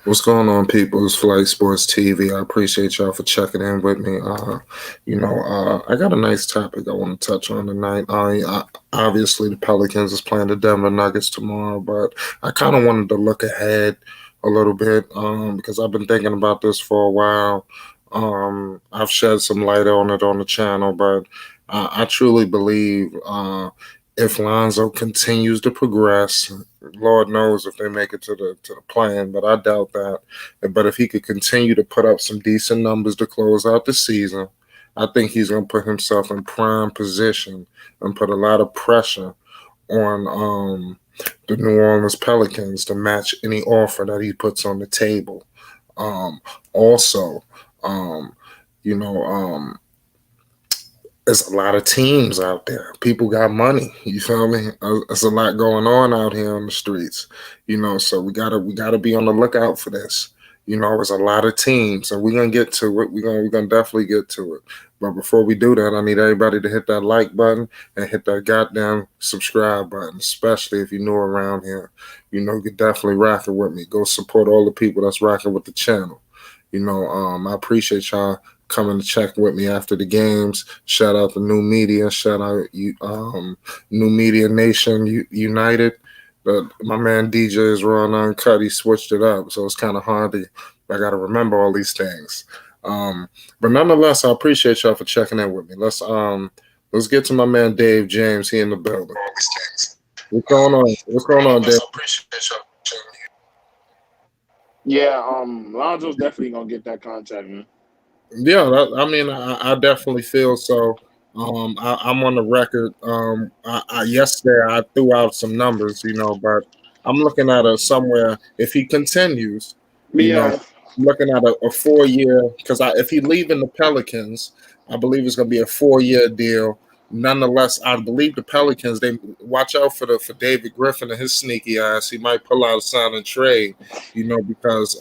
What's going on, people? It's Flight Sports TV. I appreciate y'all for checking in with me. I got a nice topic I want to touch on tonight. Obviously the Pelicans is playing the Denver Nuggets tomorrow, but I kind of wanted to look ahead a little bit because I've been thinking about this for a while. I've shed some light on it on the channel, but I truly believe if Lonzo continues to progress, Lord knows if they make it to the plan, but I doubt that. But if he could continue to put up some decent numbers to close out the season, I think he's going to put himself in prime position and put a lot of pressure on the New Orleans Pelicans to match any offer that he puts on the table. Also, um, you know, there's a lot of teams out there. People got money. You feel me? There's a lot going on out here on the streets. So we gotta be on the lookout for this. There's a lot of teams, and we're gonna get to it. We're gonna definitely get to it. But before we do that, I need everybody to hit that like button and hit that goddamn subscribe button, especially if you're new around here. You're definitely rocking with me. Go support all the people that's rocking with the channel. I appreciate y'all coming to check with me after the games. Shout out to New Media. Shout out you, New Media Nation United. But my man DJ is raw and uncut. He switched it up, so it's kind of hard to. I got to remember all these things. But nonetheless, I appreciate y'all for checking in with me. Let's get to my man Dave James. He in the building. What's going on? What's going on, Dave? Yeah, Lonzo's definitely gonna get that contract, man. Yeah, I definitely feel so. I'm on the record. Yesterday I threw out some numbers, but I'm looking at a somewhere if he continues, you know, Yeah, looking at a 4 year because if he leaving the Pelicans, I believe it's going to be a 4 year deal. Nonetheless, I believe the Pelicans they watch out for David Griffin and his sneaky ass. He might pull out a sign and trade, because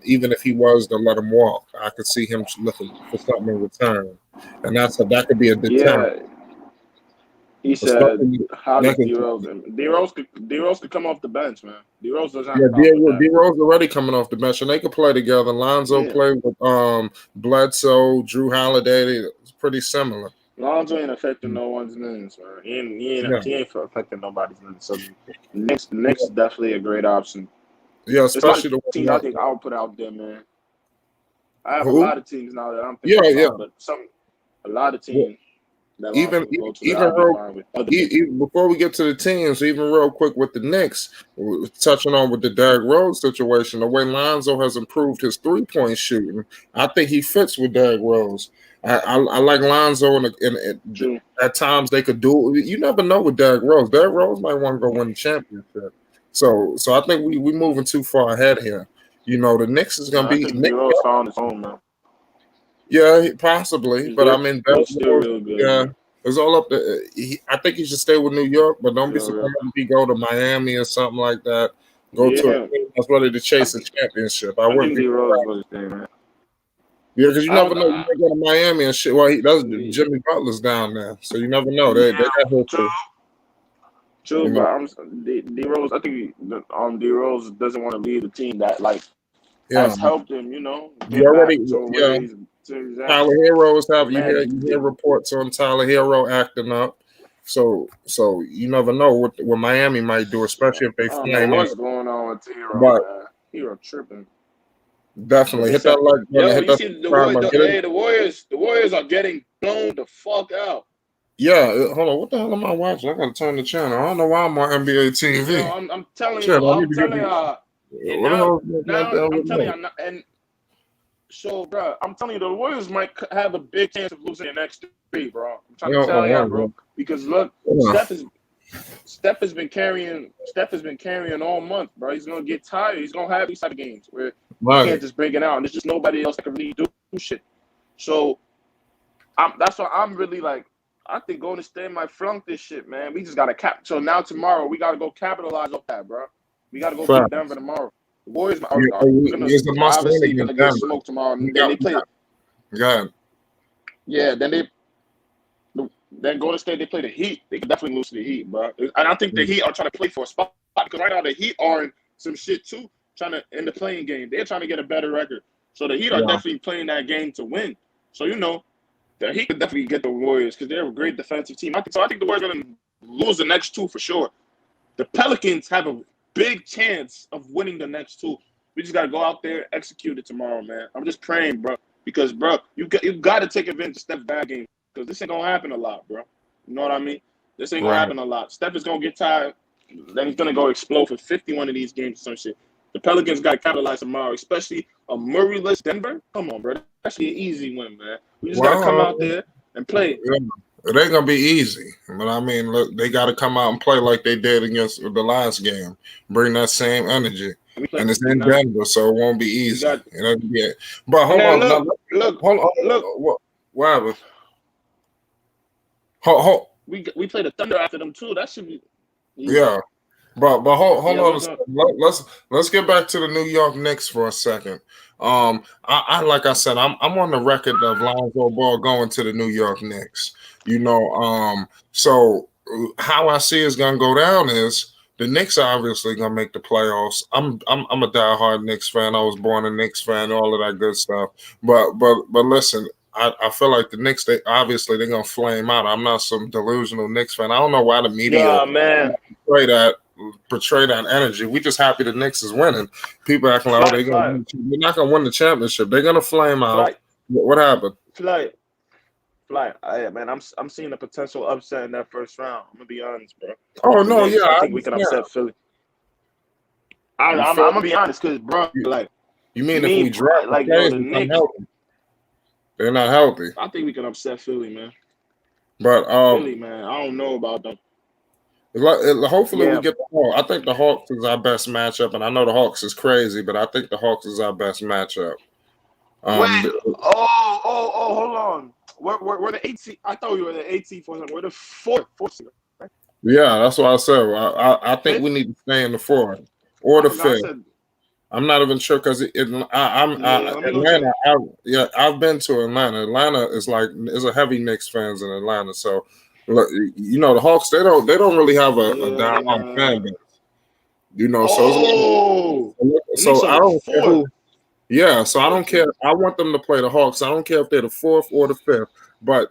even if he was to let him walk, I could see him looking for something in return, and that could be a deterrent. yeah. He said, Especially, "How does that D could, Rose? D Rose could come off the bench, man. D Rose doesn't have yeah, a problem with D that. Rose already coming off the bench, and they could play together. Lonzo Yeah, played with Bledsoe, Drew Holiday. It's pretty similar. Lonzo ain't affecting no one's minutes, man. Yeah, He ain't affecting nobody's minutes. So Knicks yeah, is definitely a great option. yeah, There's a lot of especially the teams one I that think I'll put out there, man. I have a who. lot of teams now that I'm thinking Yeah, yeah. about, but a lot of Well, teams that Lonzo even will go to that even I'll be real fine with. Other teams. even before we get to the teams, even real quick with the Knicks, touching on with the Derrick Rose situation, the way Lonzo has improved his 3 point shooting, I think he fits with Derrick Rose. I like Lonzo, and True. at times they could do. You never know with Derrick Rose. Derrick Rose might want to go win the championship. So I think we moving too far ahead here. The Knicks is gonna I be think D Knicks. Rose found his home, man. Yeah, possibly, but I mean, Derrick He's still Rose, real good, yeah, man. it's all up to. I think he should stay with New York, but don't be Real, real. surprised if he go to Miami or something like that. Go to a Yeah, team that's ready to I chase a think championship. I I wouldn't think be D Rose is surprised. going to stay, man. Yeah, because you I never would. know. You might go to Miami and shit. Well, that's Yeah, Jimmy Butler's down there, so you never know. They got true, history. true, You but know, D Rose. I think D Rose doesn't want to leave a team that yeah. has helped him, You get back already, to yeah. where he's at. Tyler Hero is The having you hear man, you hear reports on Tyler Hero acting up. So you never know what Miami might do, especially if they I don't know flame what's up. going on with Hero, But man. Hero tripping. But definitely they hit that said, like button, yo, hit you that see the subscribe button. Get it. The Warriors are getting blown the fuck out. Yeah, hold on. What the hell am I watching? I gotta turn the channel. I don't know why I'm on NBA Yo, TV. I'm telling Shit, you, I need to get the. and What the hell is that now down I'm with telling me? you, and so, bro, I'm telling you, the Warriors might have a big chance of losing the next three, bro. I'm trying to tell you, bro, because look, Yeah. Steph has been carrying all month, bro. He's gonna get tired. He's gonna have these type of games where he can't Right. just bring it out, and there's just nobody else that can really do shit. So that's why I'm really like, I think Golden State might flunk this shit, man. We just gotta So now tomorrow we gotta go capitalize off that, bro. We gotta go beat Fact. Denver tomorrow. The Warriors Yeah, are gonna it's a must win obviously gonna against get Denver. smoked tomorrow. We And then got, they we play, got, yeah. yeah. Then Golden State they play the Heat. They could definitely lose to the Heat, bro. And I think the Heat are trying to play for a spot because right now the Heat are in some shit too, trying to in the playing game. They're trying to get a better record. So the Heat are Yeah. definitely playing that game to win. So the Heat could definitely get the Warriors because they're a great defensive team. I think the Warriors are going to lose the next two for sure. The Pelicans have a big chance of winning the next two. We just got to go out there, execute it tomorrow, man. I'm just praying, bro. Because, bro, you got to take advantage of Steph's bad game. Because this ain't going to happen a lot, bro. You know what I mean? This ain't going to happen a lot. Steph is going to get tired. Then he's going to go explode for 51 of these games or some shit. The Pelicans got to capitalize tomorrow, especially a Murray-less Denver. Come on, bro. That should be an easy win, man. We just got to come out there and play. Yeah. It ain't going to be easy. But, I mean, look, they got to come out and play like they did against the last game. Bring that same energy. And it's in Denver, so it won't be easy. But hold on. Look. What happened? We play the Thunder after them, too. That should be easy. Yeah. But hold on a second. Let's get back to the New York Knicks for a second. I like I said, I'm on the record of Lonzo Ball going to the New York Knicks. So how I see it's gonna go down is the Knicks are obviously gonna make the playoffs. I'm a diehard Knicks fan. I was born a Knicks fan, all of that good stuff. But listen, I feel like the Knicks, they're gonna flame out. I'm not some delusional Knicks fan. I don't know why the media portray that energy. We just happy the Knicks is winning. People acting like they're not gonna win the championship. They're gonna flame out. What happened? Flight. Man, I'm seeing the potential upset in that first round. I'm gonna be honest, bro. Oh no, yeah. I think we can upset Philly. I'm gonna be honest, because bro, like you mean if we draft like the Knicks, they're not healthy. I think we can upset Philly, man. But Philly, man, I don't know about them. Hopefully we get the Hawks. I think the Hawks is our best matchup, and I know the Hawks is crazy, but I think the Hawks is our best matchup. Wait, hold on. We're the 8th seed. I thought we were the 8th seed for them. We're the fourth seed. Right? Yeah, that's what I said. I think we need to stay in the 4th or the 5th. I'm not even sure because Atlanta. I've been to Atlanta. Atlanta is a heavy Knicks fans in Atlanta. So, look, the Hawks. They don't really have a down fan base. So I don't care who. Yeah, so I don't care. I want them to play the Hawks. I don't care if they're the 4th or the 5th. But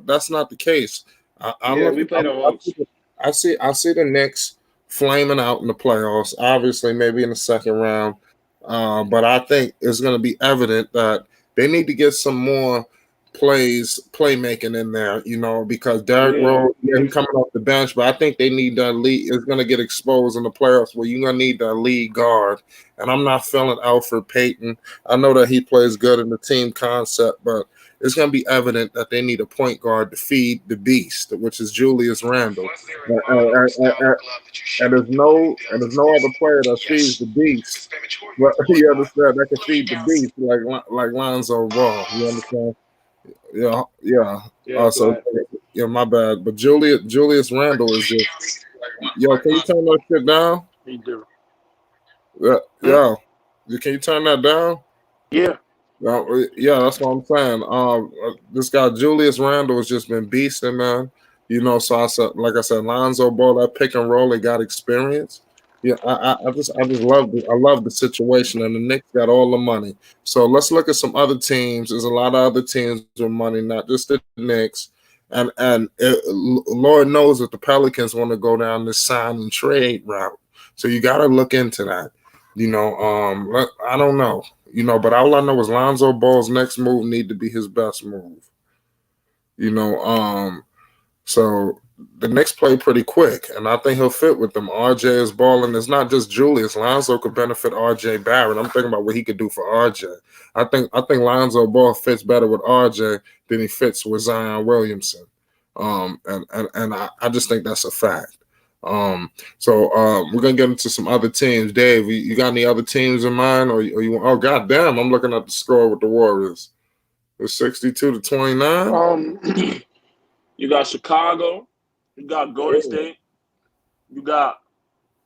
that's not the case. We play the Hawks. I see the Knicks flaming out in the playoffs. Obviously, maybe in the second round. But I think it's going to be evident that they need to get some more playmaking in there, because Derrick Rose, he's coming off the bench, but I think they need that lead. It's going to get exposed in the playoffs where you're going to need that lead guard. And I'm not feeling Alfred Payton. I know that he plays good in the team concept, but it's going to be evident that they need a point guard to feed the beast, which is Julius Randle. And there's no other player that feeds the beast. But you understand that can feed the beast like Lonzo Ball. You understand? Yeah. My bad. But Julius Randle is just. Yo, can you turn that shit down? He do. Yeah. Can you turn that down? Yeah. Yeah, that's what I'm saying. This guy Julius Randle has just been beasting, man. So I said, Lonzo Ball, that pick and roll, they got experience. Yeah, I just love the situation, and the Knicks got all the money. So let's look at some other teams. There's a lot of other teams with money, not just the Knicks. And Lord knows that the Pelicans want to go down this sign and trade route. So you got to look into that. I don't know. But all I know is Lonzo Ball's next move need to be his best move. So the Knicks play pretty quick, and I think he'll fit with them. RJ is balling. It's not just Julius. Lonzo could benefit RJ Barrett. I'm thinking about what he could do for RJ. I think Lonzo Ball fits better with RJ than he fits with Zion Williamson. And I just think that's a fact. So we're gonna get into some other teams. Dave, you got any other teams in mind, or you? Oh goddamn! I'm looking at the score with the Warriors. It's 62-29. You got Chicago. You got Golden State. You got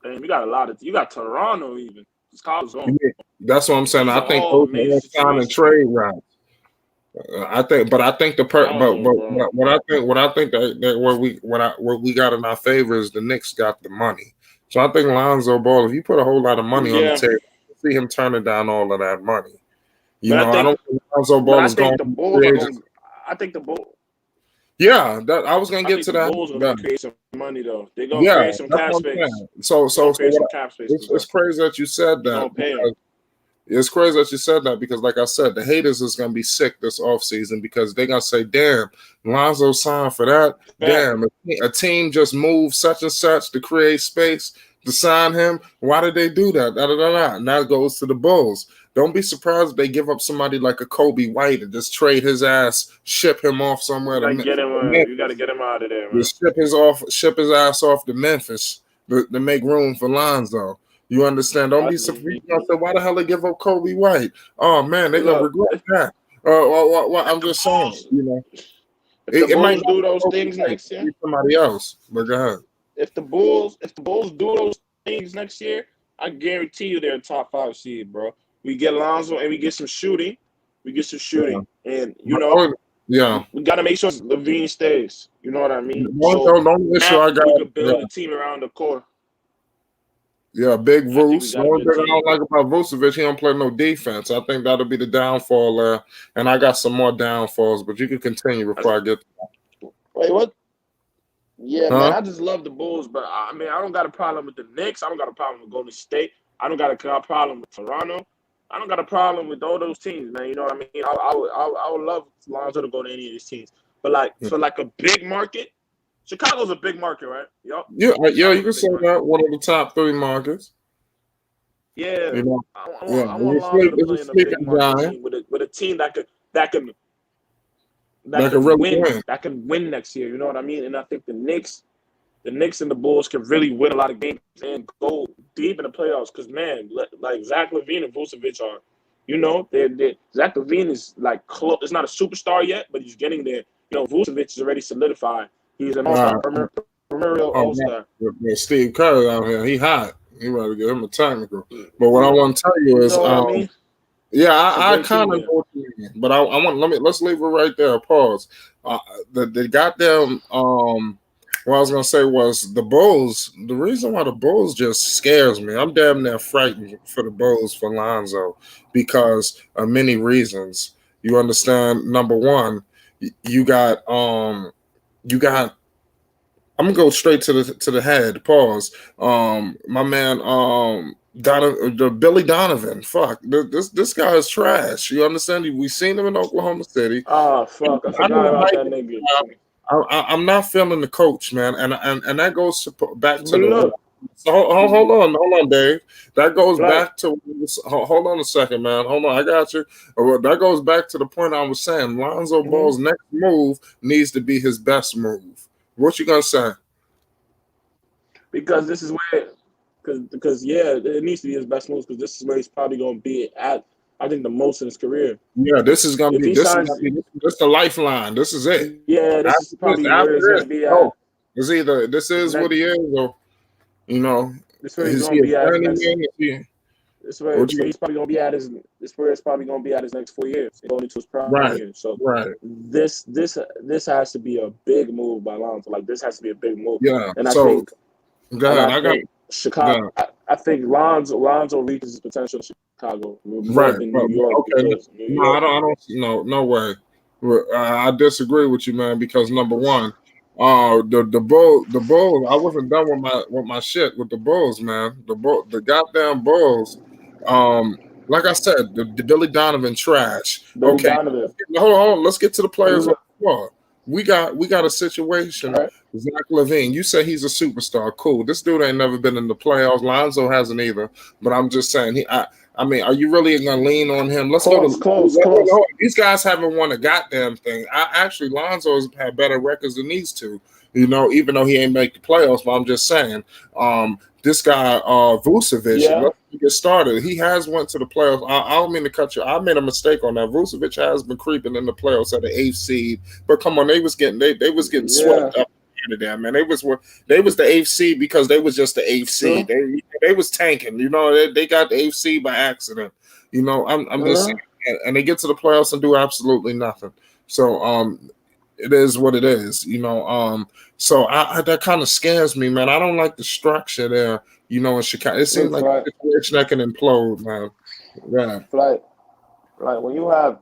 a lot of. You got Toronto even. That's what I'm saying. I think those are sign and trade routes. I think what I think that where we got in our favor is the Knicks got the money. So I think Lonzo Ball, if you put a whole lot of money on the Yeah, table, see him turning down all of that money. but I I think, don't think Lonzo but Ball I is going think to the be Bulls free are agent. going. I think the Bull. Yeah, that I was gonna I get think to the that. Bulls are going to create some money though. They're going to Yeah, create some that's cap what I'm space. saying. So, They're going so, to so create some what? cap space for It's sure. crazy that you said They're going that to pay because him. it's crazy that you said that because, like I said, the haters is gonna be sick this offseason because they're gonna say, "Damn, Lonzo signed for that. Exactly. Damn, a team just moved such and such to create space to sign him. Why did they do that? Da, da, da, da. And that goes to the Bulls. Don't be surprised if they give up somebody like a Kobe White and just trade his ass, ship him off somewhere You to got to get him. You got to Memphis. get him out of there, man. Just ship his ass off to Memphis to make room for Lonzo. You understand? Don't I be just, surprised. Why the hell they give up Kobe White? Oh man, they're gonna look, regret if, that. if I'm the just saying, Bulls, you know, if the it might Bulls not do be those Kobe things White, next it year, be somebody else. But go ahead. if the Bulls do those things next year, I guarantee you they're a top 5 seed, bro. We get Lonzo and we get some shooting. We get some Yeah, shooting, and but yeah. we got to make sure Levine stays. You know what I mean? So The only issue now I got, we could yeah, build a team around the core. yeah, big I think we Vuce. The got a only good thing I team. don't like about Vucevic, he don't play no defense. I think that'll be the downfall there. And I got some more downfalls, but you can continue before I get, Wait, what? Yeah, man, huh? I just love the Bulls, but I mean, I don't got a problem with the Knicks. I don't got a problem with Golden State. I don't got a problem with Toronto. I don't got a problem with all those teams, man. You know what I mean? I would love Lonzo to go to any of these teams, but like Yeah, for like a big market, Chicago's a big market, right? Yup. yeah, you Chicago's a can big say market. that one of the top three markets. Yeah, You know, yeah, I want Lonzo to it's a play in a big sleeping market giant team with a team that could that can really win win. next year. You know what I mean? And I think the Knicks and the Bulls can really win a lot of games and go deep in the playoffs. Because man, like Zach LaVine and Vucevic are, they're Zach LaVine is like close. It's not a superstar yet, but he's getting there. Vucevic is already solidified. He's an Uh, all-star, perennial oh, man. all-star. Steve Kerr out here, he hot. You better get him a technical. But what I want to tell you You is, know what I mean? yeah, It's a I great kind team of there. know what you mean, but I want let's leave it right there. Pause. The goddamn what I was gonna say was the Bulls. The reason why the Bulls just scares me, I'm damn near frightened for the Bulls for Lonzo because of many reasons. You understand? Number one, you got you got I'm gonna go straight to the head. Pause. My man, the Billy Donovan. Fuck, this guy is trash. You understand? We seen him in Oklahoma City. Oh fuck! I I forgot didn't about like that it. nigga. I'm not feeling the coach, man, and that goes back to But the. look, So hold on, Dave. That goes like, back to. Hold on a second, man. Hold on, I got you. That goes back to the point I was saying. Lonzo mhm. Ball's next move needs to be his best move. What you gonna say? Because this is where, because yeah, it needs to be his best moves because this is where he's probably going to be at. I think the most in his career. Yeah, If if he signs, this the lifeline. This is it. yeah, this is probably where After he's going this, to be at oh, it's either this his is what next. he is, or you know, This is where he's is going he to a be at his next. journeyman? Is he, This what where you he's probably going to be at his. This where it's probably going to be at his next 4 years, going into his prime right, year. So right, this has to be a big move by Lonzo. Like this has to be a big move, yeah. and I So think go and ahead. I think Go Chicago. ahead. I think Lonzo reaches his potential in Chicago more Right, than New but York okay, because New no, York. I don't, no way. I disagree with you, man. Because number one, the Bulls. I wasn't done with my shit with the Bulls, man. The goddamn Bulls. Um, like I said, the Billy Donovan trash. Billy Okay, Donovan. hold on. Let's get to the And players on look, the floor. We got a situation. all right, Zach LaVine, you say he's a superstar. Cool. This dude ain't never been in the playoffs. Lonzo hasn't either. But I'm just saying, I mean, are you really gonna lean on him? Let's go to close. these guys haven't won a goddamn thing. Actually, Lonzo has had better records than these two. Even though he ain't make the playoffs, but I'm just saying, this guy Vucevic. Yeah, Let's get started. He has went to the playoffs. I don't mean to cut you. I made a mistake on that. Vucevic has been creeping in the playoffs at the eighth seed, but come on, they was getting yeah, swept up to them, man. They was the eighth seed because they was just the eighth seed. true. They was tanking. They got the eighth seed by accident. I'm just Uh-huh. saying, and they get to the playoffs and do absolutely nothing. So it is what it is. So that kind of scares me, man. I don't like the structure there You know, in Chicago, it seems Look, like a situation that can implode, man. Yeah. Flight. Like when you have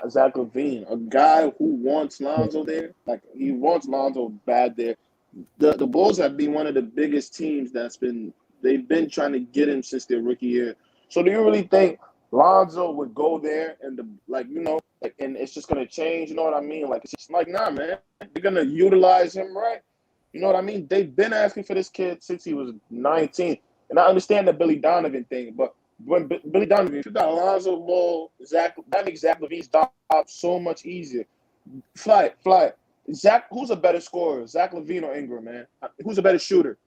Zach LaVine, a guy who wants Lonzo there, like he wants Lonzo bad there. The Bulls have been one of the biggest teams they've been trying to get him since their rookie year. So do you really think Lonzo would go there and and it's just gonna change? You know what I mean? Like it's just like nah, man. They're gonna utilize him right. You know what I mean? They've been asking for this kid since he was 19, and I understand the Billy Donovan thing, but when Billy Donovan, if you got Lonzo Ball, that makes Zach LaVine's job so much easier. Fly. Zach, who's a better scorer, Zach LaVine or Ingram, man? Who's a better shooter?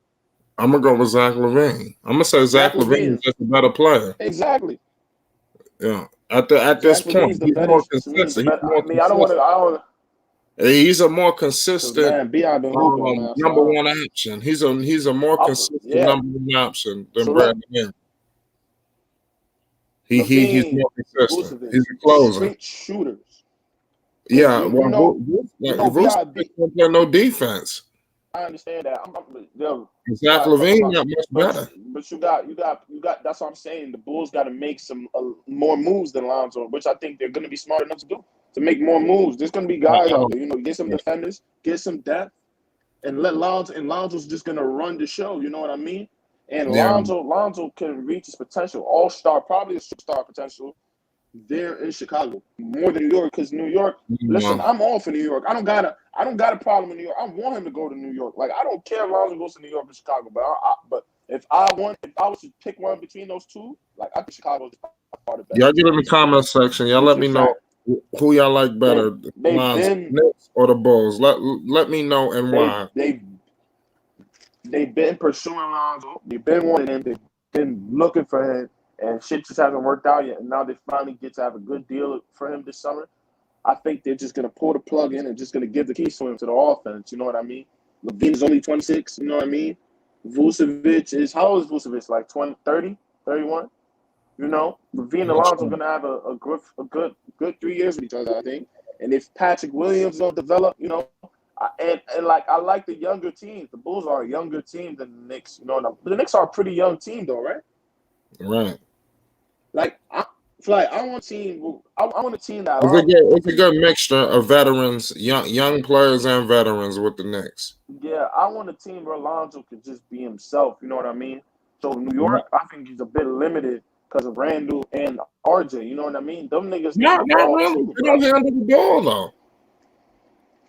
I'm gonna go with Zach LaVine. I'm gonna say Zach LaVine is just a better player. Exactly. Yeah. At this point, he's more consistent. He's a more consistent number one option. He's a more consistent number one option than Brandon Ingram. He's more consistent. He's a closer. Straight shooters. Yeah, Vucevic don't play no defense. I understand that. Zach LaVine not much better. But you got. That's what I'm saying. The Bulls got to make some more moves than Lonzo, which I think they're going to be smart enough to do. To make more moves, there's going to be guys out there. You know, get some defenders, get some depth, and let Lonzo. And Lonzo's just going to run the show. You know what I mean? And Lonzo can reach his potential, all-star, probably a superstar potential. There in Chicago more than New York, because New York. Listen, I'm all for New York. I don't got a problem in New York. I want him to go to New York. Like I don't care if Lonzo goes to New York or Chicago, but if I was to pick one between those two, like I think Chicago's part of that. Y'all get in the comment section. Y'all let me know who y'all like better, the Knicks or the Bulls. Let me know and why. They've been pursuing Lonzo. They've been wanting him. They've been looking for him. And shit just hasn't worked out yet. And now they finally get to have a good deal for him this summer. I think they're just going to pull the plug in and just going to give the keys to him to the offense. You know what I mean? LaVine is only 26. You know what I mean? Vucevic is – how old is Vucevic? Like 20, 30, 31? You know? LaVine and Alonzo are going to have a good 3 years with each other, I think. And if Patrick Williams don't develop, you know, I like the younger teams. The Bulls are a younger team than the Knicks. You know, the Knicks are a pretty young team, though, right? Right. Like I want a team. I want a team that it's a good mixture of veterans, young players, and veterans with the Knicks. Yeah, I want a team where Lonzo could just be himself. You know what I mean? So New York, I think he's a bit limited because of Randall and RJ. You know what I mean? Them niggas not really. They don't handle the ball though.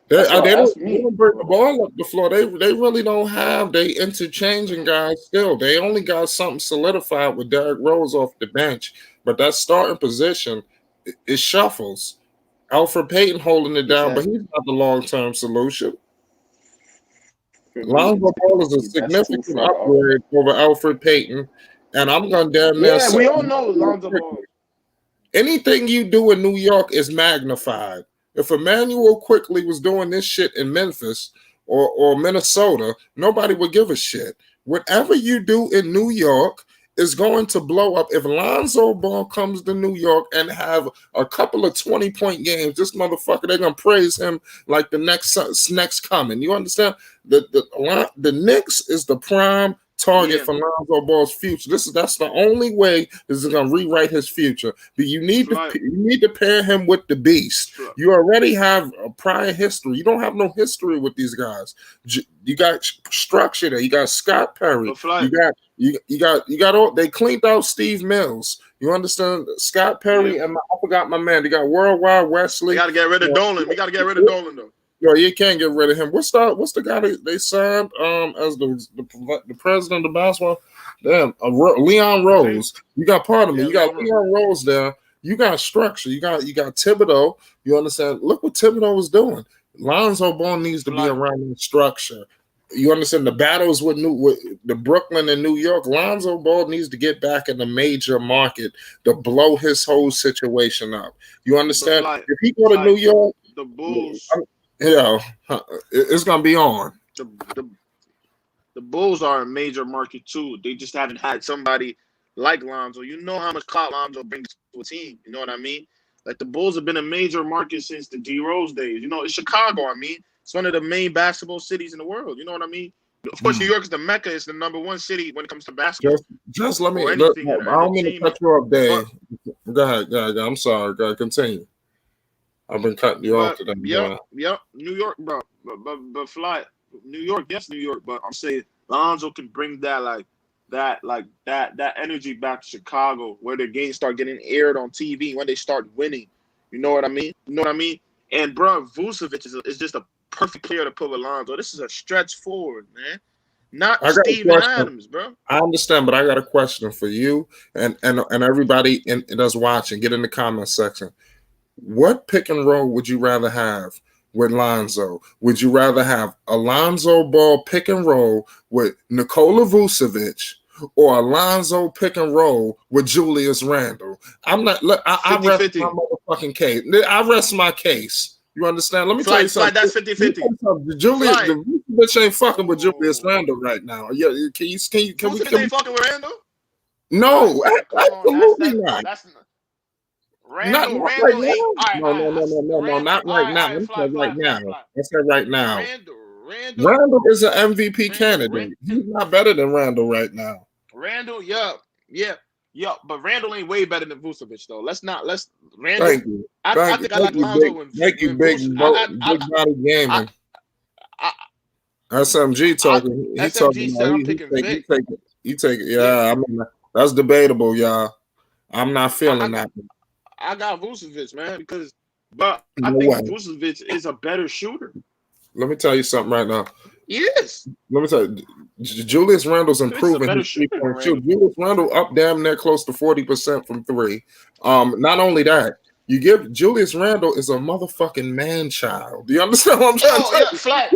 They don't bring the ball up the floor. They really don't have. They interchanging guys still. They only got something solidified with Derrick Rose off the bench. But that starting position, it shuffles. Alfred Payton holding it down, but he's not the long-term solution. Lonzo Ball is a significant upgrade over Alfred Payton. And I'm going to damn near say, we all know Lonzo Ball. Anything you do in New York is magnified. If Emmanuel Quickly was doing this shit in Memphis or Minnesota, nobody would give a shit. Whatever you do in New York is going to blow up. If Lonzo Ball comes to New York and have a couple of 20-point games, this motherfucker, they're going to praise him like the next coming. You understand? The Knicks is the prime target for Lonzo Ball's future. That's the only way this is going to rewrite his future. But you need to pair him with the beast. Sure. You already have a prior history. You don't have no history with these guys. You got structure there. You got Scott Perry. You got all. They cleaned out Steve Mills. You understand? Scott Perry and I forgot my man. They got Worldwide Wesley. We got to get rid of Dolan. We got to get rid of Dolan though. Yo, you can't get rid of him. What's the guy they signed as the president of basketball? Damn, Leon Rose. You got part of me. You got Leon Rose there. You got structure. You got Thibodeau. You understand? Look what Thibodeau is doing. Lonzo Ball needs to be around the structure. You understand the battles with the Brooklyn and New York. Lonzo Ball needs to get back in the major market to blow his whole situation up. You understand? If he go to New York, the Bulls. It's gonna be on. The Bulls are a major market too. They just haven't had somebody like Lonzo. You know how much clout Lonzo brings to a team. You know what I mean? Like the Bulls have been a major market since the D Rose days. You know, it's Chicago. I mean, it's one of the main basketball cities in the world. You know what I mean? Of course, New York is the mecca. It's the #1 city when it comes to basketball Just let me. or anything, I don't mean to cut you off, Dave. But Go ahead. I'm sorry. Go ahead. Continue. I've been cutting you off today. Yep, New York, bro. But fly, New York, yes, New York. But I'm saying Lonzo can bring that energy back to Chicago, where the games start getting aired on TV when they start winning. You know what I mean? And bro, Vucevic is just a perfect player to put with Lonzo. This is a stretch forward, man. Not Steven Adams, bro. I understand, but I got a question for you and everybody that's watching. Get in the comment section. What pick and roll would you rather have with Lonzo? Would you rather have a Lonzo Ball pick and roll with Nikola Vucevic or a Lonzo pick and roll with Julius Randle? I'm not. Look, I rest my motherfucking case. I rest my case. You understand? Let me tell you something. That's 50-50. Julius, the Vucevic ain't fucking with Julius Randle right now. Yeah, can we ain't fucking with Randle? No, absolutely not. Randle not right now. No, not right now. I said right now. Randle is an MVP candidate. He's not better than Randle right now. Randle, yeah, but Randle ain't way better than Vucevic though. Randle. Thank you. I think I like Lonzo and thank you, big body gaming. SMG talking. He talking about he take it. Yeah, I mean that's debatable, y'all. I'm not feeling that. I got Vucevic, man, but I think Vucevic is a better shooter. Let me tell you something right now. Yes. Let me tell you, Julius Randle's improving his 3-point shoot. Julius Randle up damn near close to 40% from three. Not only that, you give Julius Randle is a motherfucking man child. Do you understand what I'm trying to say? Flight.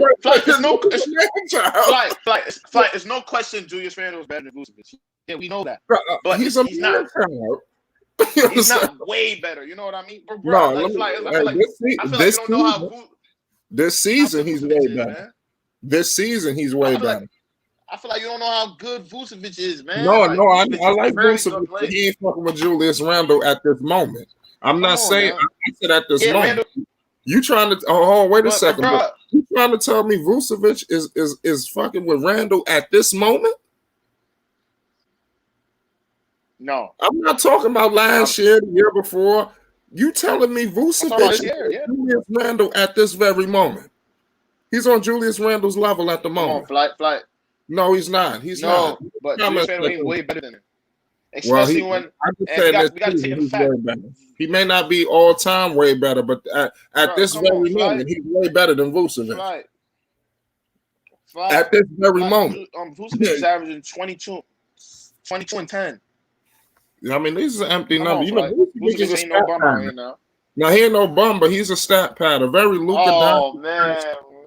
It's no question Julius Randle is better than Vucevic. Yeah, we know that. But he's man child. He's not way better. You know what I mean? Bro, this season he's way better. This season he's way better. I feel like you don't know how good Vucevic is, man. No, I like Vucevic, but he ain't fucking with Julius Randle at this moment. I'm not saying I said at this moment. Randle, you trying to wait a second. You trying to tell me Vucevic is fucking with Randle at this moment? No. I'm not talking about last year, the year before. You telling me Vucevic is Julius Randle at this very moment? He's on Julius Randle's level at the moment. Come on, flight. No, he's not. He's not. But Julius Randle ain't way better than him. Especially when we got to take a fact. He may not be all time way better, but at this very moment, he's way better than Vucevic. At this very moment, Vucevic is averaging 22 and 10. I mean, these are empty numbers. Vucevic ain't no bum right now. No, he ain't no bum, but he's a stat pad, a very Luka. Oh man.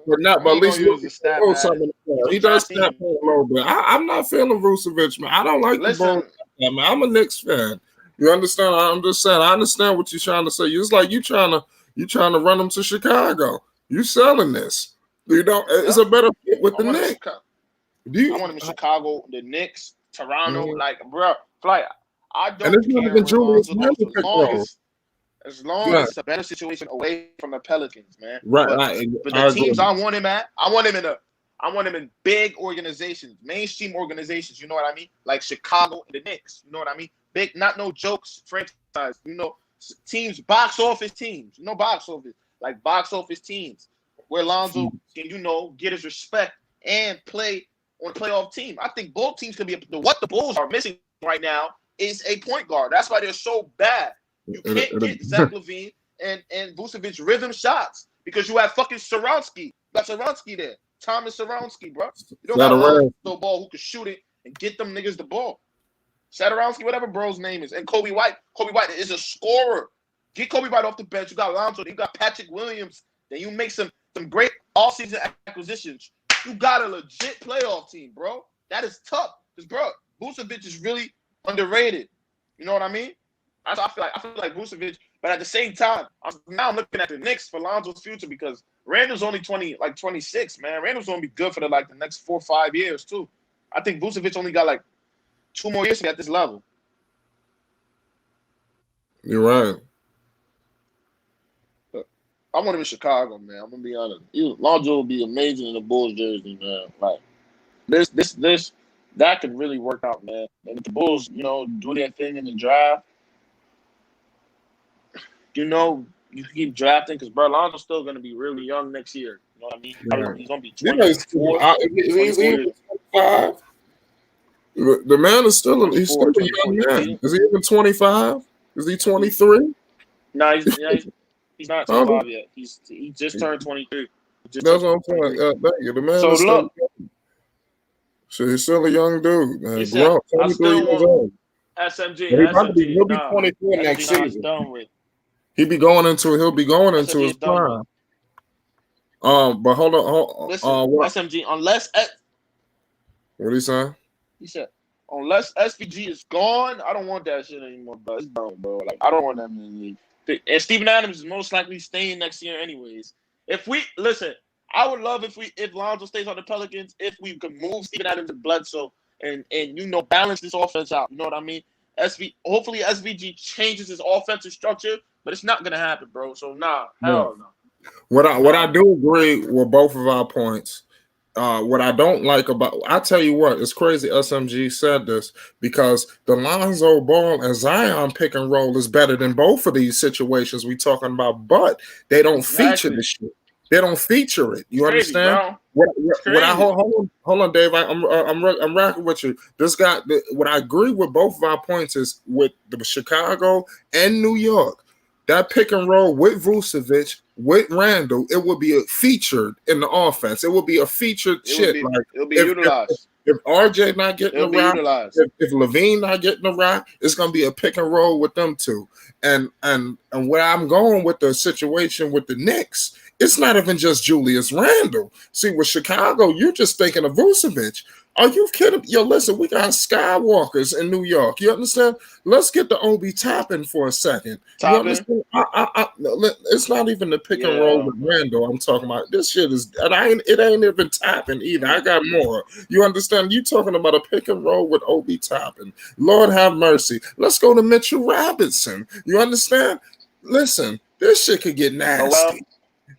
But at least he does stat pad a little bit. I'm not feeling Vucevic, man. I don't like the ball. Man, I'm a Knicks fan. You understand? I'm just saying. I understand what you're trying to say. It's like you trying to run them to Chicago. You selling this? You know, it's a better fit with the Knicks. I want him in Chicago, the Knicks, Toronto. Like, bro, I don't and it's care. Not even Julius Randle as long as it's a better situation away from the Pelicans, man. Right. But the teams I want him at, I want him in big organizations, mainstream organizations. You know what I mean? Like Chicago and the Knicks. You know what I mean? Big, not no jokes franchise. You know, teams, box office teams. You know, box office teams where Lonzo can get his respect and play on a playoff team. I think both teams can be. What the Bulls are missing right now is a point guard. That's why they're so bad. You can't get Zach LaVine and Vucevic rhythm shots because you have fucking Soronsky. You got Soronsky there. Thomas Soronsky, bro. You don't got Lonzo Ball who can shoot it and get them niggas the ball. Satoransky, whatever bro's name is. And Kobe White. Kobe White is a scorer. Get Kobe White off the bench. You got Lonzo. You got Patrick Williams. Then you make some great all-season acquisitions. You got a legit playoff team, bro. That is tough. Because, bro, Vucevic is really underrated. You know what I mean? I feel like Vucevic, but at the same time, I'm looking at the Knicks for Lonzo's future because Randall's only 26, man. Randall's gonna be good for the next 4 or 5 years too. I think Vucevic only got 2 more years to get at this level. You're right. I want him in Chicago, man. I'm gonna be honest. Lonzo will be amazing in the Bulls jersey, man. That could really work out, man. And if the Bulls, do their thing in the draft, you can keep drafting because Lonzo's still going to be really young next year. You know what I mean? He's going to be 24. He's 25. The man is still he's still a young man. Is he even 25? Is he 23? No, he's not 25 yet. He just turned 23. That's what I'm saying. Thank you. The man is still young. So he's still a young dude, man. He said, 23 years old. SMG. He'll be 24 next season. He'll be going into his prime. But hold on. Listen, SMG, unless what are you saying? He said, unless SVG is gone, I don't want that shit anymore, bro. It's done, bro. Like, I don't want that in the league. And Steven Adams is most likely staying next year anyways. I would love if Lonzo stays on the Pelicans, if we could move Steven Adams and Bledsoe and balance this offense out. You know what I mean? Hopefully SVG changes his offensive structure, but it's not gonna happen, bro. So hell no. What I do agree with both of our points. What I don't like I tell you what, it's crazy SMG said this because the Lonzo Ball and Zion pick and roll is better than both of these situations we talking about, but they don't feature the shit. They don't feature it. You understand? What I hold on, Dave. I'm rocking with you. This guy. What I agree with both of our points is with the Chicago and New York. That pick and roll with Vucevic, with Randall, it will be featured in the offense. It will be a featured shit. It'll be utilized. If RJ not getting the rock, if Levine not getting the rock, it's gonna be a pick and roll with them two. And where I'm going with the situation with the Knicks, it's not even just Julius Randle. See, with Chicago, you're just thinking of Vucevic. Are you kidding? Yo, listen, we got Skywalkers in New York. You understand? Let's get the Obi Toppin for a second. You understand? It's not even the pick and roll with Randall I'm talking about. This shit it ain't even Toppin either. I got more. You understand? You talking about a pick and roll with Obi Toppin. Lord have mercy. Let's go to Mitchell Robinson. You understand? Listen, this shit could get nasty.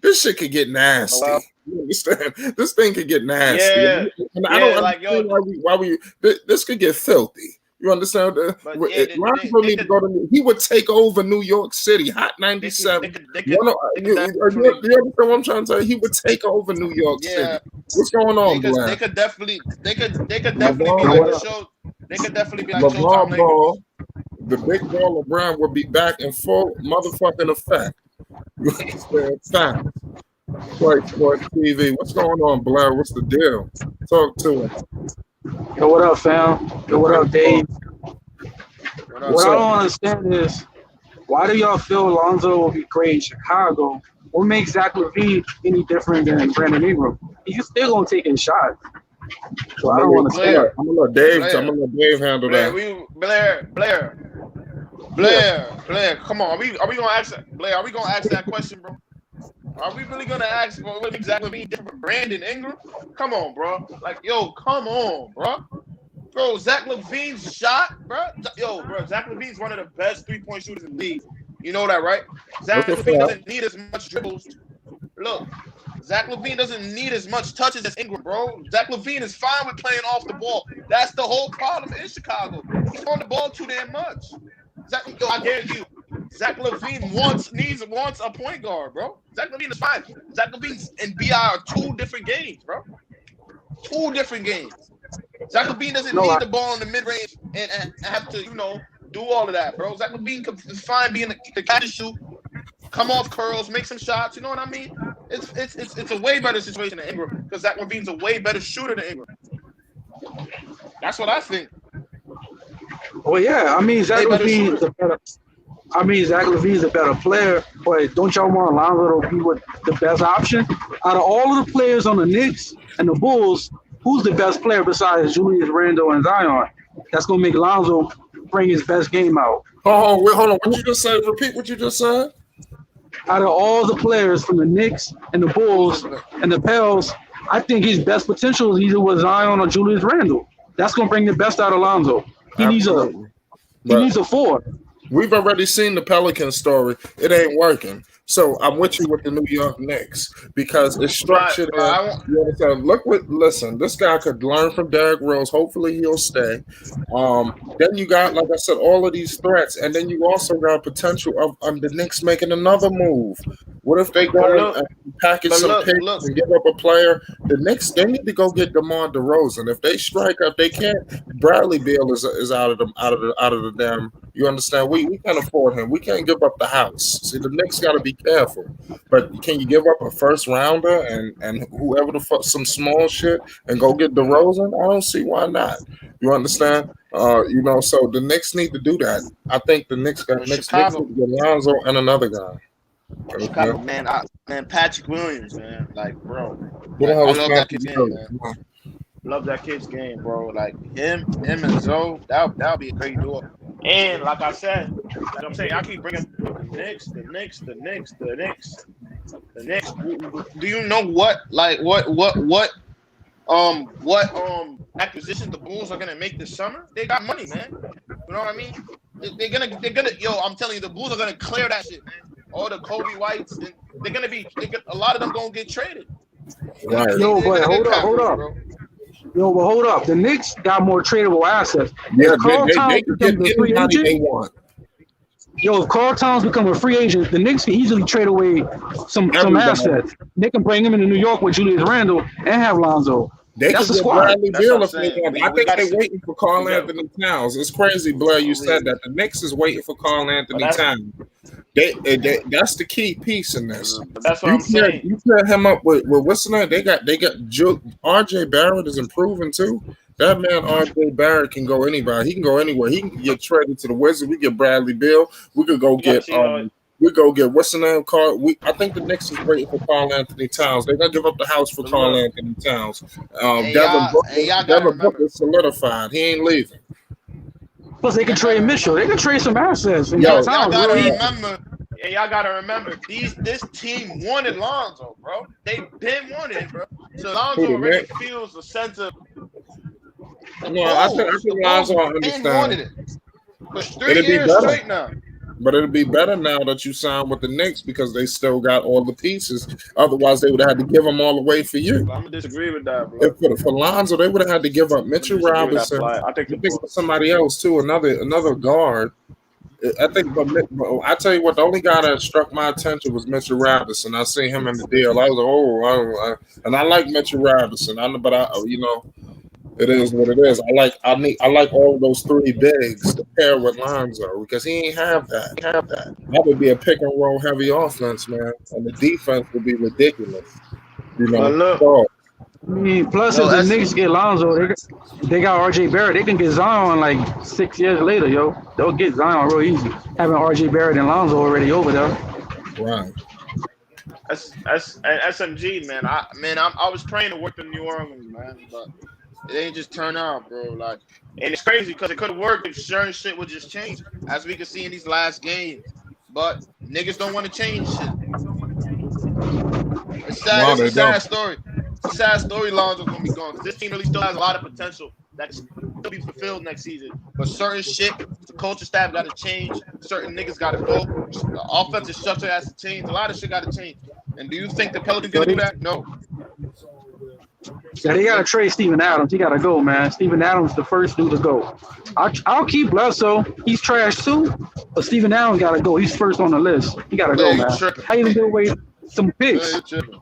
This shit could get nasty. You understand? This thing could get nasty. Yeah. And I don't understand why this could get filthy. You understand? He would take over New York City, Hot 97. You understand what I'm trying to say? He would take over New York City. What's going on, Black? They could definitely be like the show. They could definitely be like LeBron Ball. The big ball of Brown would be back in full motherfucking effect. You understand? Time. Sport TV. What's going on, Blair? What's the deal? Talk to him. Yo, what up, fam? Yo, what up, Dave? What I don't understand is, why do y'all feel Lonzo will be great in Chicago? What makes Zach LaVine any different than Brandon Ingram? He's still gonna take his shot. So I don't want to say. I'm gonna let Dave handle that. Blair, come on. Are we gonna ask Blair? Are we gonna ask that question, bro? Are we really gonna ask what exactly being different from Brandon Ingram? Come on, bro. Come on, bro. Bro, Zach LaVine's shot, bro. Zach LaVine's one of the best 3-point shooters in the league. You know that, right? Zach LaVine doesn't need as much dribbles. Look, Zach LaVine doesn't need as much touches as Ingram, bro. Zach LaVine is fine with playing off the ball. That's the whole problem in Chicago. He's on the ball too damn much. I guarantee you, Zach LaVine wants a point guard, bro. Zach LaVine is fine. Zach LaVine and BI are two different games, bro. Two different games. Zach LaVine doesn't need the ball in the mid-range and have to, do all of that, bro. Zach LaVine is fine being the catch and shoot, come off curls, make some shots. You know what I mean? It's a way better situation than Ingram because Zach LaVine's a way better shooter than Ingram. That's what I think. Well, yeah, Zach LaVine's a better player, but don't y'all want Lonzo to be the best option? Out of all of the players on the Knicks and the Bulls, who's the best player besides Julius Randle and Zion? That's going to make Lonzo bring his best game out. Oh, wait, hold on. What you just said? Repeat what you just said. Out of all the players from the Knicks and the Bulls and the Pels, I think his best potential is either with Zion or Julius Randle. That's going to bring the best out of Lonzo. He needs a 4. We've already seen the Pelicans story. It ain't working. So I'm with you with the New York Knicks because it's structured but in. I want. You understand? Listen, this guy could learn from Derrick Rose. Hopefully he'll stay. Then you got, like I said, all of these threats, and then you also got potential of the Knicks making another move. What if they But go and look, package but some look, picks look. and give up a player? The Knicks, they need to go get DeMar DeRozan. If they strike up, they can't. Bradley Beal is out of the damn. You understand? We can't afford him. We can't give up the house. See, the Knicks got to be careful. But can you give up a first rounder and whoever the fuck some small shit and go get DeRozan? I don't see why not. You understand? So the Knicks need to do that. I think the Knicks got But Knicks need Chicago, to get Lonzo and another guy. Chicago, Understand? man, Patrick Williams, man, like, bro, Who the like, hell I was love that Patrick kid's game, Williams? man. Love that kid's game, bro. Like him and Zoe, that'll be a great duo. And like I said, like I'm saying, I keep bringing up the Knicks. Do you know what acquisitions the Bulls are gonna make this summer? They got money, man. You know what I mean? They're gonna. Yo, I'm telling you, the Bulls are gonna clear that shit, man. All the Kobe Whites, and a lot of them gonna get traded. Right. Yo, They're but gonna get hold up, hold capital, up. bro. Yo, but hold up. The Knicks got more tradable assets. Yeah, If Carl they Towns could get becomes a free anybody they agent, want. if Carl Towns become a free agent, the Knicks can easily trade away some Everybody. assets. They can bring him into New York with Julius Randle and have Lonzo. They That's could the get squad. Bradley That's what Beal I'm if they saying. want. I We think got they're to. waiting for We Carl got Anthony Towns. It's crazy, Blair. You for real. said that the Knicks is waiting for Carl But Anthony Towns. That's the key piece in this. that's what You I'm pair saying. you pair him up with what's the name? They got RJ Barrett is improving too. That man RJ Barrett can go anybody. He can go anywhere. He can get traded to the Wizards. We get Bradley Beal. We could go You got to get see how. what's the name? Carl. I think the Knicks is waiting for Carl Anthony Towns. They're gonna give up the house for But Carl look, Anthony Towns. and y'all gotta Devin remember. Booker solidified. He ain't leaving. Plus, they can Y'all trade gotta Mitchell. They remember. can trade some assets and Yo, get Y'all Towns real gotta easy. remember. And y'all gotta remember. This team wanted Lonzo, bro. They been wanting, bro. So who Lonzo the already Knicks? feels a sense of the No, I Bulls. The think Bulls Lonzo been wanted understand. it for 3 It'd be years better. straight now. But it'll be better now that you signed with the Knicks because they still got all the pieces. Otherwise, they would have had to give them all away for you. I'm gonna disagree with that, bro. If for Lonzo, they would have had to give up I'm gonna Mitchell disagree with that, Robinson. Fly. I think I the think for Bulls. somebody else too, another guard. I think, but I tell you what, the only guy that struck my attention was Mitchell Robinson. I seen him in the deal. I was like, and I like Mitchell Robinson. It is what it is. I like all those three bigs to pair with Lonzo because he ain't have that. That would be a pick and roll heavy offense, man, and the defense would be ridiculous. But look, So I mean, plus yo, if the that's Knicks get Lonzo, they got RJ Barrett. They can get Zion like 6 years later, yo. They'll get Zion real easy. Having RJ Barrett and Lonzo already over there. right. that's SMG, man. I was praying to work in New Orleans, man, but it ain't just turn out, bro. Like, and it's crazy because it could have worked if certain shit would just change, as we can see in these last games. But niggas don't want to change shit. It's sad. No, It's they a sad don't. story. It's a sad story. Lonzo's gonna be gone because this team really still has a lot of potential that can still be fulfilled next season. But certain shit, the culture staff got to change. Certain niggas got to go. The offensive structure has to change. A lot of shit got to change. And do you think the Pelicans gonna do that? No. Yeah, they gotta trade Steven Adams. He gotta go, man. Steven Adams the first dude to go. I'll keep Bledsoe. He's trash too, but Steven Adams gotta go. He's first on the list. He gotta go, You man. tripping. How you give away some picks? You tripping.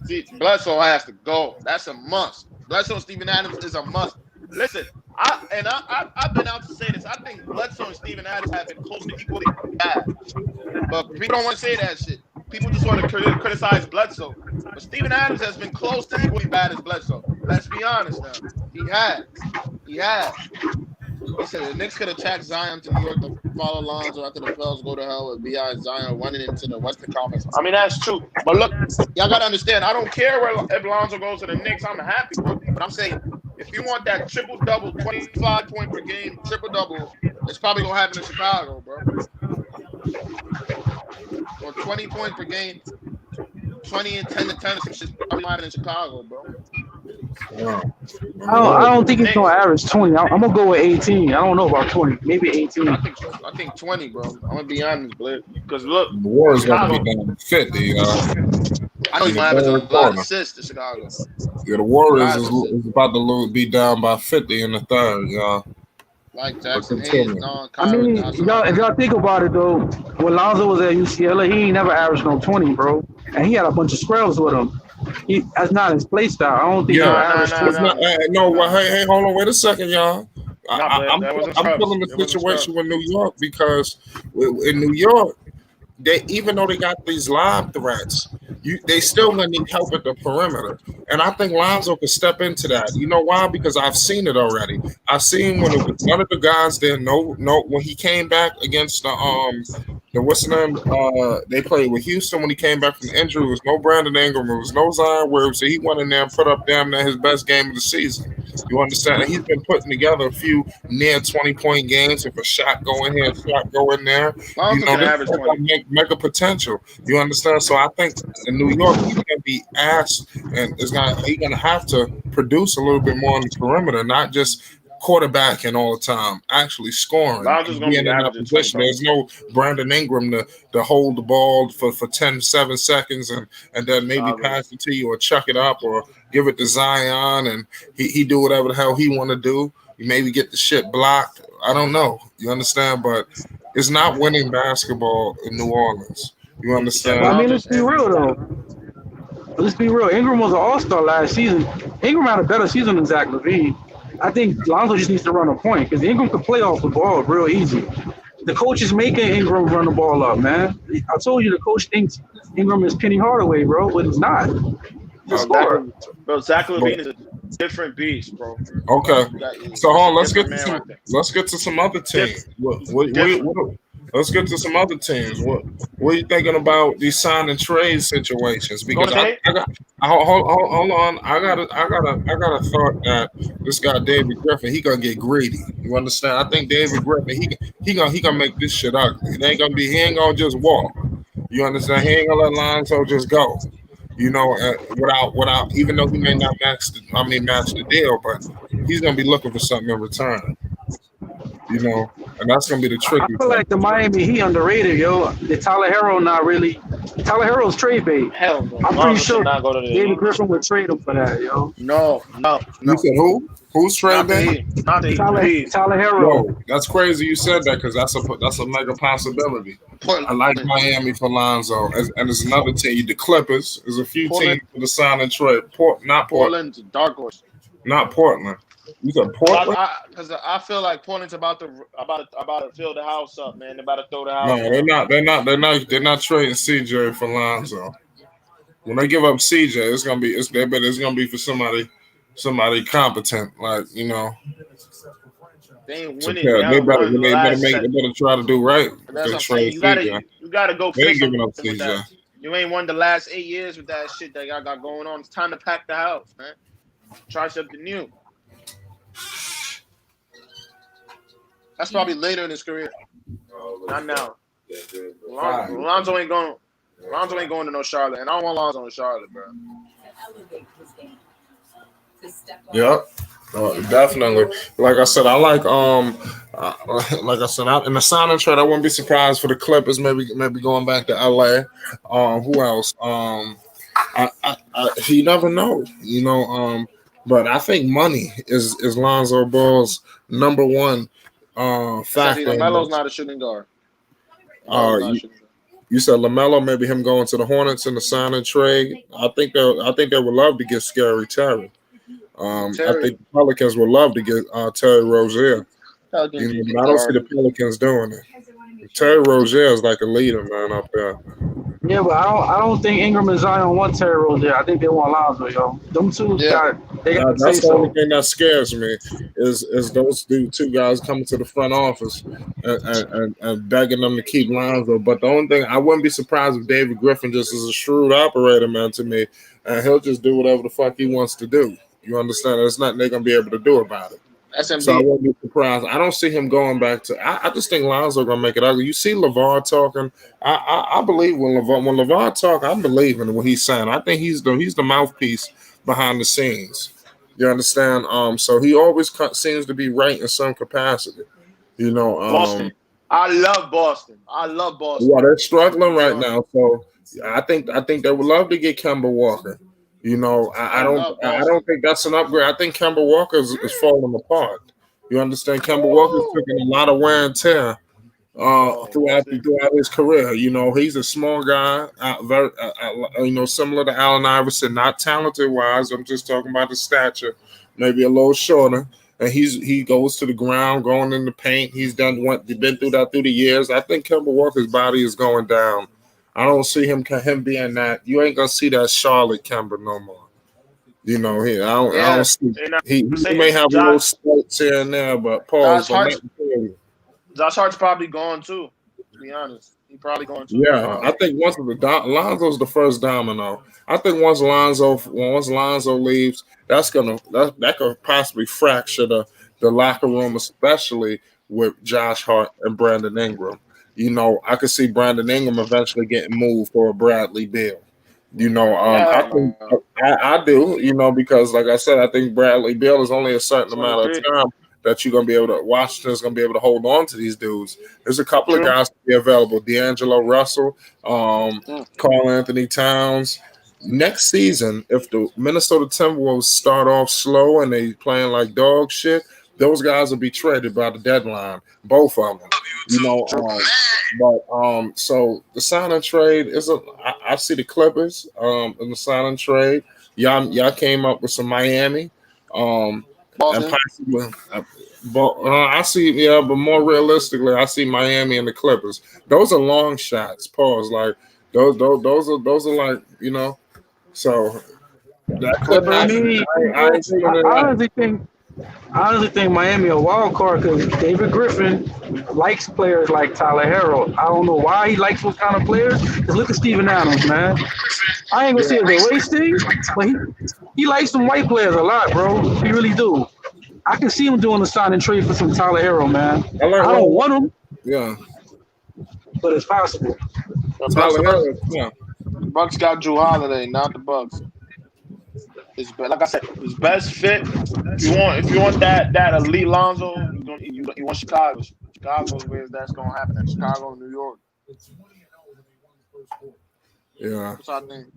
See, Bledsoe has to go. That's a must. Bledsoe and Steven Adams is a must. Listen, I've been out to say this. I think Bledsoe and Steven Adams have been close to equally bad. But people don't want to say that shit. People just want to criticize Bledsoe. But Steven Adams has been close to equally bad as Bledsoe. Let's be honest now. He has. He said the Knicks could attack Zion to New York to follow Lonzo after the Pels go to hell with B.I. Zion running into the Western Conference. I mean, that's true. But look, y'all got to understand, I don't care if Lonzo goes to the Knicks. I'm happy, bro. But I'm saying, if you want that triple-double, 25 point per game, triple-double, it's probably going to happen in Chicago, bro. Or 20 points per game, 20 and 10 to 10 is probably happening in Chicago, bro. Wow. I don't think he's gonna average 20. I'm gonna go with 18. I don't know about 20. Maybe 18. I think 20, bro. I'm gonna be honest, Blair. Because look, The Warriors got to Chicago. be down to 50. I know he's gonna average a lot of assists to Chicago. Yeah, the Warriors is about to be down by 50 in the third, y'all. Like Jackson Hayes, Don I mean, y'all, if y'all think about it though, when Lonzo was at UCLA, he ain't never averaged no 20, bro, and he had a bunch of scrubs with him. That's not his play style. I don't think he'll average 20. Hey, hold on, wait a second, y'all. I'm feeling the situation with New York because in New York, even though they got these lob threats, they still gonna need help at the perimeter. And I think Lonzo could step into that. You know why? Because I've seen it already. I've seen when it was none of the guys there. No, when he came back against the what's the name? They played with Houston when he came back from the injury. It was no Brandon Ingram. It was no Zion Williams. So he went in there and put up damn near his best game of the season. You understand? And he's been putting together a few near 20-point games. If a shot go in here, a shot go in there. You know, this make a potential. You understand? So I think in New York he's gonna be asked, and he's gonna have to produce a little bit more on the perimeter, not just quarterbacking all the time, actually scoring. Being in that position. There's no Brandon Ingram to hold the ball for 7 seconds and then maybe pass it to you or chuck it up or give it to Zion and he do whatever the hell he want to do. You maybe get the shit blocked. I don't know. You understand? But it's not winning basketball in New Orleans. You understand? I mean, let's be real though. Let's be real. Ingram was an all-star last season. Ingram had a better season than Zach LaVine. I think Lonzo just needs to run a point because Ingram can play off the ball real easy. The coach is making Ingram run the ball up, man. I told you the coach thinks Ingram is Penny Hardaway, bro, but he's not. Zach LaVine is a different beast, bro. Okay. So hold on, let's get to some other teams. Let's get to some other teams. What are you thinking about these sign and trade situations? Because hold on, I got a thought that this guy David Griffin, he gonna get greedy. You understand? I think David Griffin, he gonna make this shit ugly. He ain't gonna just walk. You understand? He ain't gonna let Lonzo just go. You know, without even though he may not match the deal, but he's gonna be looking for something in return. You know, and that's gonna be the tricky. I feel like the Miami Heat underrated, yo. The Tyler Herro not really. Tyler Herro's trade bait. Hell no. I'm pretty sure David Griffin would trade him for that, yo. No. You said who? Who's trade bait? Tyler Herro. Yo, that's crazy. You said that because that's a mega possibility. I like Miami for Lonzo, and there's another team. The Clippers. There's a few teams for the sign and trade. Not Portland's a dark horse. Not Portland. You said Portland? Because I feel like Portland's about to fill the house up, man. They're about to throw the house. No, they're not trading CJ for Lonzo. When they give up CJ, it's gonna be for somebody competent, like you know. They ain't winning. They better try to do right. That's what I'm saying. You gotta go. They ain't giving up CJ. You ain't won the last 8 years with that shit that y'all got going on. It's time to pack the house, man. Try something new. That's probably later in his career. Not now. Lonzo ain't going to no Charlotte, and I don't want Lonzo in Charlotte, bro. Yep. Definitely. Like I said, I like in the signing trade, I wouldn't be surprised for the Clippers maybe going back to LA. Who else? You never know, you know. But I think money is Lonzo Ball's number one factor. LaMelo's not a shooting guard. You said LaMelo, maybe him going to the Hornets in the sign and trade. I think they would love to get Scary Terry. I think the Pelicans would love to get Terry Rozier. But I don't see the Pelicans doing it. Terry Rozier is like a leader, man, up there. Yeah, but I don't think Ingram and Zion want Terry Rozier. I think they want Lonzo, yo. Them two got that's the only thing that scares me is those two guys coming to the front office and begging them to keep Lonzo. But the only thing, I wouldn't be surprised if David Griffin just is a shrewd operator, man, to me, and he'll just do whatever the fuck he wants to do. You understand? There's nothing they're gonna be able to do about it. SMB. So I won't be surprised. I don't see him going back to. I just think Lonzo gonna make it ugly. You see LeVar talking. I believe when LeVar talk, I'm believing what he's saying. I think he's the mouthpiece behind the scenes. You understand? So he always seems to be right in some capacity. You know, Boston. I love Boston. I love Boston. yeah, they're struggling right now. So I think they would love to get Kemba Walker. You know, I don't love I Boston. don't think that's an upgrade. I think Kemba Walker is falling apart. You understand? Kemba Walker's Woo! taking a lot of wear and tear Yo, throughout his career. You know, he's a small guy, similar to Allen Iverson, not talented wise. I'm just talking about the stature, maybe a little shorter. And he goes to the ground, going in the paint. He's been through that through the years. I think Kemba Walker's body is going down. I don't see him being that. You ain't gonna see that Charlotte Kemba no more. You know, I don't yeah, see. and He I'm may saying have a little spurts here and there, but pause. Josh But Hart's Josh Hart's probably gone too. To be honest, he probably going too right yeah, now. I think Lonzo's the first domino. I think once Lonzo leaves, that could possibly fracture the locker room, especially with Josh Hart and Brandon Ingram. You know, I could see Brandon Ingram eventually getting moved for a Bradley Beal. You know, I Hell think no. I do. You know, because like I said, I think Bradley Beal is only a certain amount of 23. time that you're gonna be able to. Washington's gonna be able to hold on to these dudes. There's a couple of True. guys to be available: D'Angelo Russell, Mm. Karl Anthony Towns. Next season, if the Minnesota Timberwolves start off slow and they playing like dog shit, those guys will be traded by the deadline. Both of them. You know, True. so the sign and trade is I see the Clippers in the sign and trade. Y'all came up with some Miami, and Boston. possibly, but I see but more realistically, I see Miami and the Clippers. Those are long shots. Pause. Like those are like So that could Clippers. I happen. mean, I ain't doing it I right. honestly think Miami a wild card because David Griffin likes players like Tyler Harrell. I don't know why he likes those kind of players. Because look at Steven Adams, man. I ain't gonna say it's a race thing, but he likes some white players a lot, bro. He really do. I can see him doing a sign and trade for some Tyler Harrell, man. I like I don't want him, yeah. but it's possible. The Bucks, Tyler Harris, yeah. Bucks got Drew Holiday, not the Bucks. Like I said, his best fit. If you want that elite Lonzo, you want Chicago. Chicago's where that's gonna happen. At Chicago, New York. Yeah. That's what I think.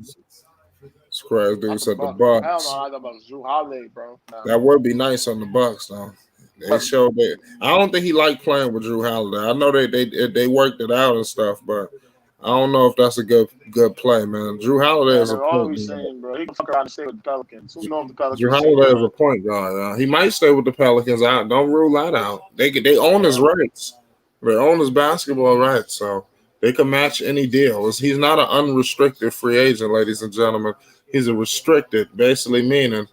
Scratch dude Not the said the Bucks. Hell no, Bucks. I thought about Drew Holiday, bro. Nah. That would be nice on the Bucks, though. They showed that. I don't think he liked playing with Drew Holiday. I know they worked it out and stuff, but I don't know if that's a good play, man. Drew Holiday Man, is a that's all point we guard. saying, bro. He can fuck around and stay with the Pelicans. Who knows if the Drew Pelicans take Holiday is him? a point guard. He might stay with the Pelicans. I don't rule that out. They own his Yeah. rights. They own his basketball rights, so they can match any deal. He's not an unrestricted free agent, ladies and gentlemen. He's a restricted, basically meaning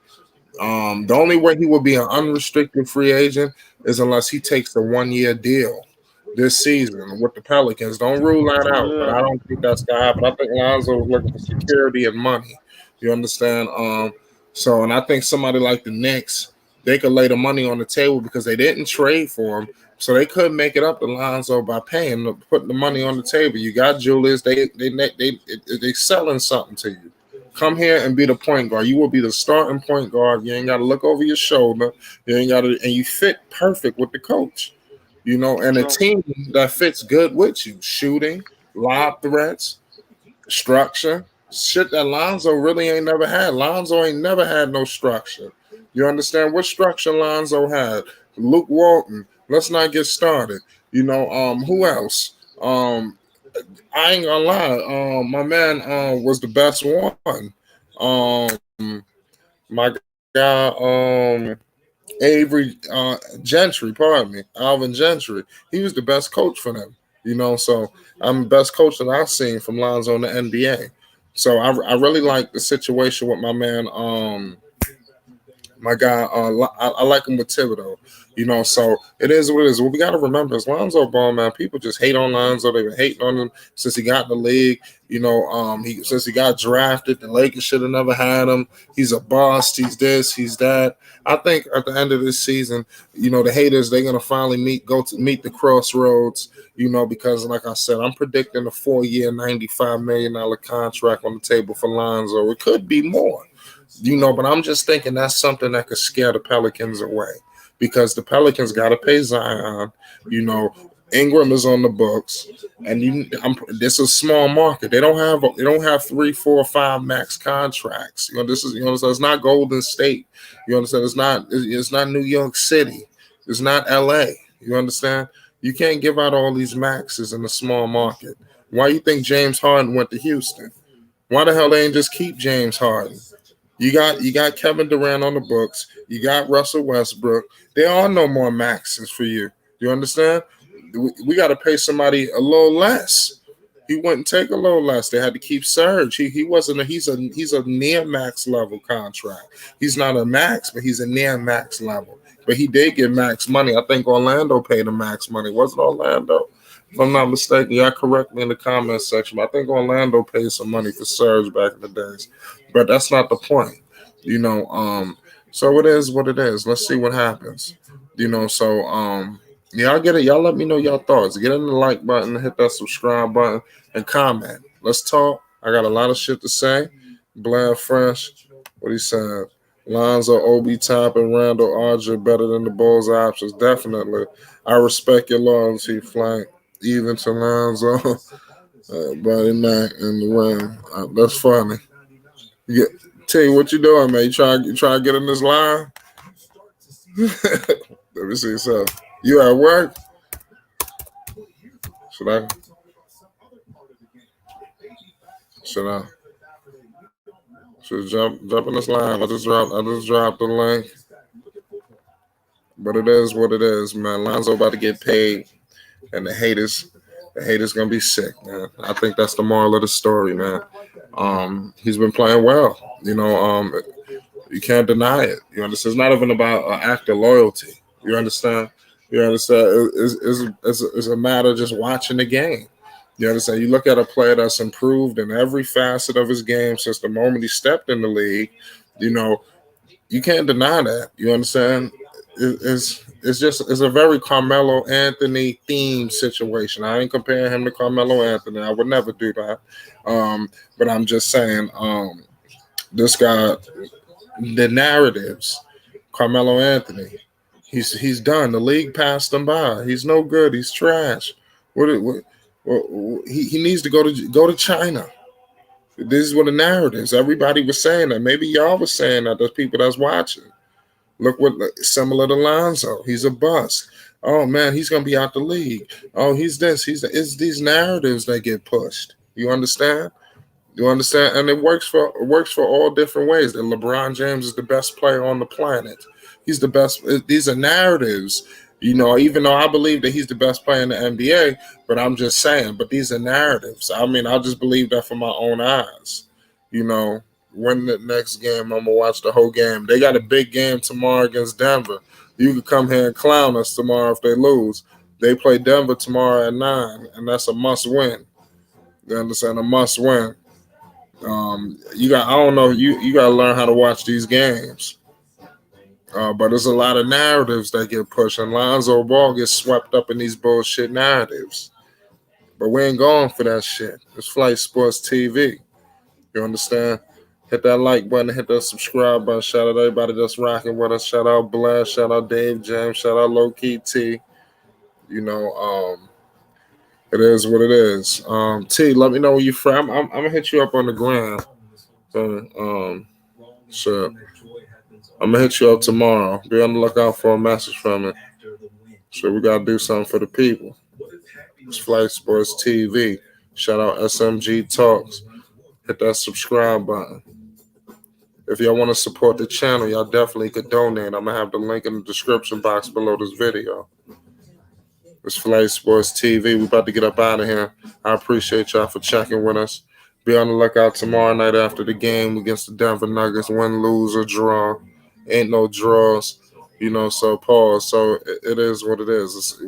the only way he will be an unrestricted free agent is unless he takes a 1 year deal this season with the Pelicans. Don't rule that out, but Yeah. I don't think that's gonna happen. I think Lonzo is looking for security and money. You understand? And I think somebody like the Knicks, they could lay the money on the table because they didn't trade for him. So they could make it up to Lonzo by putting the money on the table. You got Julius, they selling something to you. Come here and be the point guard. You will be the starting point guard. You ain't got to look over your shoulder. You ain't got to, and you fit perfect with the coach. And a True. team that fits good with you. Shooting, lob threats, structure, shit that Lonzo really ain't never had. Lonzo ain't never had no structure. You understand what structure Lonzo had? Luke Walton. Let's not get started. Who else? I ain't gonna lie. My man was the best one. My guy Avery Gentry, pardon me, Alvin Gentry. He was the best coach for them. So I'm the best coach that I've seen from Lonzo in the NBA. So I really like the situation with my man. My guy, I like him with Thibodeau. So it is what it is. What we got to remember is Lonzo Ball, man. People just hate on Lonzo. They've been hating on him since he got in the league. Since he got drafted, the Lakers should have never had him. He's a bust. He's this. He's that. I think at the end of this season, the haters they're gonna finally meet the crossroads. Because like I said, I'm predicting a 4-year, $95 million contract on the table for Lonzo. It could be more. But I'm just thinking that's something that could scare the Pelicans away because the Pelicans got to pay Zion. You know, Ingram is on the books, and this is a small market. They don't have 3, 4, 5 max contracts. So it's not Golden State. You understand? It's not New York City. It's not L.A. You understand? You can't give out all these maxes in a small market. Why you think James Harden went to Houston? Why the hell they ain't just keep James Harden? You got Kevin Durant on the books. You got Russell Westbrook. There are no more maxes for you. You understand? We got to pay somebody a little less. He wouldn't take a little less. They had to keep Serge. He wasn't. He's a near max level contract. He's not a max, but he's a near max level. But he did get max money. I think Orlando paid him max money. Was it Orlando? If I'm not mistaken, y'all correct me in the comments section. But I think Orlando paid some money for Serge back in the days. But that's not the point. So it is what it is. Let's see what happens. Y'all get it. Y'all let me know your thoughts. Get in the like button, hit that subscribe button, and comment. Let's talk. I got a lot of shit to say. Blair Fresh, what he said. Lonzo, Obi Top, and Randall RJ better than the Bulls options. Definitely. I respect your loyalty, Flank. Even to Lonzo. Buddy Mac in the ring. That's funny. Yeah. T, what you doing, man? You try to get in this line? Let me see. So, you at work? Should I jump in this line? I just dropped the link. But it is what it is, man. Lonzo about to get paid, and the haters gonna be sick, man. I think that's the moral of the story, man. He's been playing well. You can't deny it. You understand? It's not even about an act of loyalty. You understand? It's a matter of just watching the game. You understand? You look at a player that's improved in every facet of his game since the moment he stepped in the league. You can't deny that. You understand? It's a very Carmelo Anthony themed situation. I ain't comparing him to Carmelo Anthony. I would never do that. But I'm just saying, this guy, the narratives, Carmelo Anthony, he's done. The league passed him by. He's no good. He's trash. He needs to go to China. This is what the narratives. Everybody was saying that. Maybe y'all was saying that. There's people that's watching. Look similar to Lonzo. He's a bust. Oh man, he's gonna be out the league. Oh, he's this. It's these narratives that get pushed. You understand? And it works for all different ways. That LeBron James is the best player on the planet. He's the best. These are narratives. Even though I believe that he's the best player in the NBA, but I'm just saying. But these are narratives. I mean, I just believe that from my own eyes. Win the next game, I'm gonna watch the whole game. They got a big game tomorrow against Denver. You can come here and clown us tomorrow if they lose. They play Denver tomorrow at 9, and that's a must win. You understand? A must win. I don't know. You got to learn how to watch these games. But there's a lot of narratives that get pushed, and Lonzo Ball gets swept up in these bullshit narratives. But we ain't going for that shit. It's Flight Sports TV. You understand? Hit that like button, hit that subscribe button. Shout out everybody that's rocking with us. Shout out Blair, shout out Dave James, shout out Low Key T. It is what it is. T, let me know where you from. I'm gonna hit you up on the ground. Sure. I'm gonna hit you up tomorrow. Be on the lookout for a message from me. So we gotta do something for the people. It's Flight Sports TV. Shout out SMG Talks. Hit that subscribe button. If y'all want to support the channel, y'all definitely could donate. I'm going to have the link in the description box below this video. It's Flight Sports TV. We about to get up out of here. I appreciate y'all for checking with us. Be on the lookout tomorrow night after the game against the Denver Nuggets. Win, lose, or draw. Ain't no draws. So pause. So it is what it is.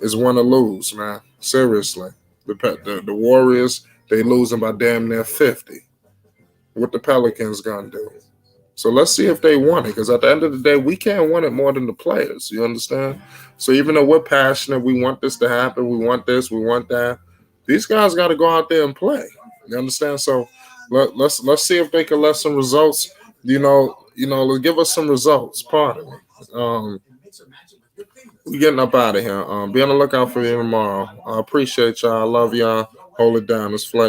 It's win or lose, man. Seriously. The Warriors, they losing by damn near 50. What the Pelicans gonna do? So let's see if they want it, because at the end of the day, we can't win it more than the players. You understand? So even though we're passionate, we want this to happen, we want this, we want that. These guys got to go out there and play. You understand? So Let's see if they can let some results. Give us some results. Pardon me. We getting up out of here. Be on the lookout for you tomorrow. I appreciate y'all. I love y'all. Hold it down. This Flay